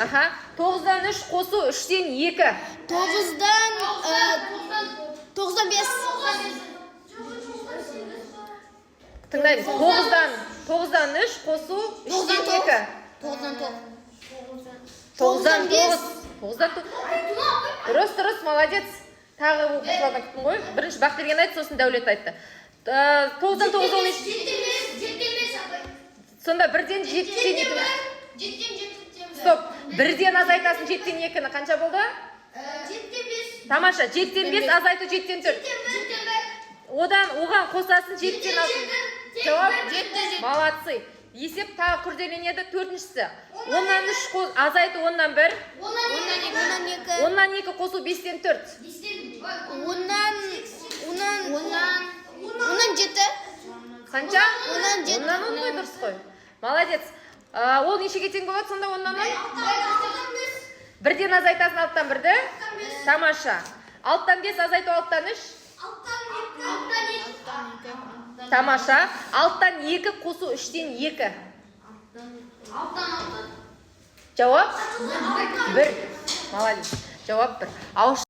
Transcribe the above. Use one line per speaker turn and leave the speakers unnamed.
Аха. 9-дан 3 қосу 3-тен 2.
9-дан 5.
Тыңдаймыз. 9-дан 3 қосу 3-тен 2.
9-дан
9-дан 9. 9-дан 9. Дұрыс, молодец. Тағы оқушылардан күттім ғой. Бірінші Бақберген айтты, сосын Дәулет айтты. 9-дан 9 ол не? Сонда 1-ден 7-тен 2. Стоп. 1-ден азайтасың 7-тен 2-ні қанша болды?
7-5.
Тамаша. 7-тен 5 азайту 7-тен 4. Оған қосасын 7-тен 6. Жауап? Молодцы. Есеп тағы күрделенеді. 4-шісі. 10-нан 3 азайту 10-нан 1. 10-нан 2 қосу 5-тен 4.
10-нан 7.
Қанша?
10-нан 7.
10-нан 10 ғой, дұрыс қой. Молодец. Ол нешеге тең болады сонда 10-нан 10? 1-ден азайтасын 6-тан 1-ді? Тамаша. 6-тан 5 азайту 6-тан 3?
6-тан 2.
Тамаша. 6-тан 2 қосу 3-тен 2. Жауап? 1. Молодец. Жауап 1.